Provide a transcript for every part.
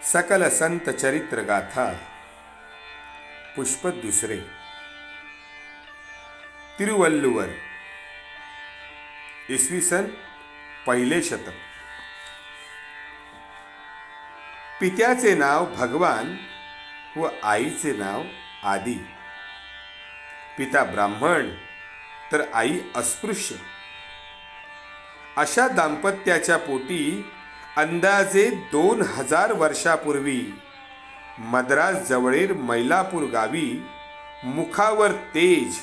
सकल संत चरित्र गाथा पुष्प दुसरे तिरुवल्लुवर इसवी सन पहिले शतक। पित्याचे नाव भगवान व आईचे नाव आदी। पिता ब्राह्मण तर आई अस्पृश्य अशा दाम्पत्याच्या पोटी अंदाजे 2000 वर्षापूर्वी मद्रास जवळील मैलापूर गावी मुखावर तेज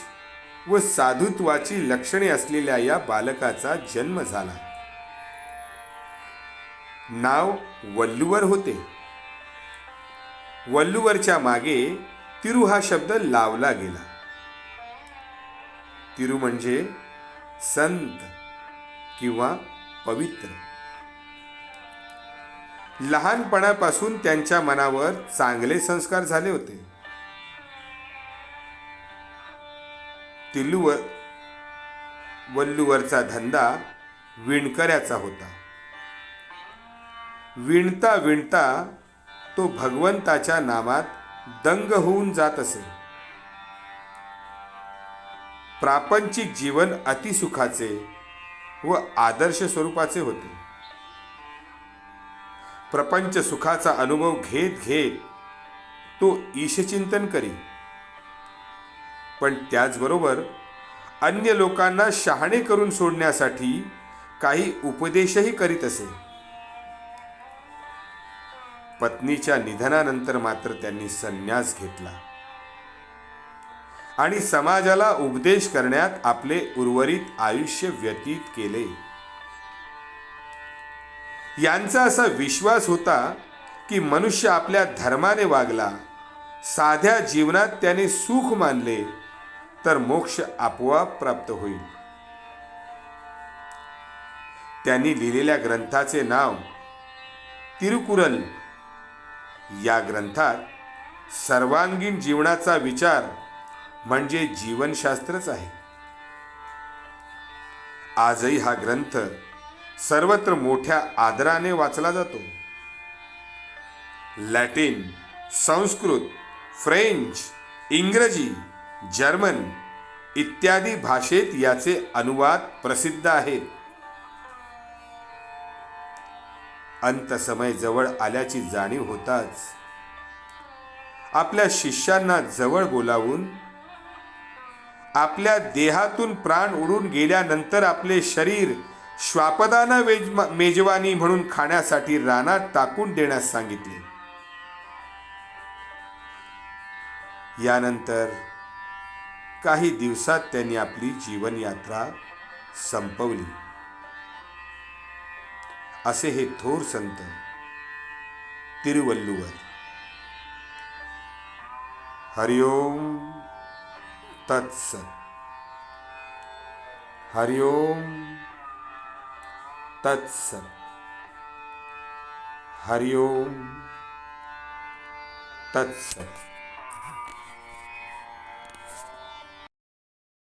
व साधुत्वाची लक्षणे असलेल्या या बालकाचा जन्म झाला। नाव वल्लुवर होते। वल्लुवरच्या मागे तिरू हा शब्द लावला गेला। तिरू म्हणजे संत किंवा पवित्र। लहानपणापासून त्यांच्या मनावर चांगले संस्कार झाले होते। वल्लुवरचा धंदा विणकऱ्याचा होता। विणता विणता तो भगवंताच्या नामात दंग होऊन जात असे। प्रापंचिक जीवन अतिसुखाचे व आदर्श स्वरूपाचे होते। प्रपंच सुखाचा अनुभव घेत घेत तो ईशचिंतन करी, पण त्याचबरोबर अन्य लोकांना शहाणे करून सोडण्यासाठी काही उपदेशही करीत असे। पत्नीच्या निधनानंतर मात्र त्यांनी संन्यास घेतला आणि समाजाला उपदेश करण्यात आपले उर्वरित आयुष्य व्यतीत केले। यांचा असा विश्वास होता की मनुष्य आपल्या धर्माने वागला, साध्या जीवनात त्याने सुख मानले तर मोक्ष आपोआप प्राप्त होईल। त्यांनी लिहिलेल्या ग्रंथाचे नाव तिरुकुरल। या ग्रंथात सर्वांगीण जीवनाचा विचार म्हणजे जीवनशास्त्रच आहे। आजही हा ग्रंथ सर्वत्र मोठ्या आदराने वाचला जातो। लॅटिन, संस्कृत, फ्रेंच, इंग्रजी, जर्मन इत्यादी भाषेत याचे अनुवाद प्रसिद्ध आहेत। अंतसमय जवळ आल्याची जाणीव होताच आपल्या शिष्यांना जवळ बोलावून आपल्या देहातून प्राण उडून गेल्यानंतर आपले शरीर श्वापदाना मेजवानी म्हणून खाण्यासाठी रानात टाकून देण्यास सांगितले। यानंतर काही दिवसात त्यांनी आपली जीवनयात्रा संपवली। असे हे थोर संत तिरुवल्लुवर। हरिओम तत्सत। हरिओम तत्सत। हरिओम तत्सत।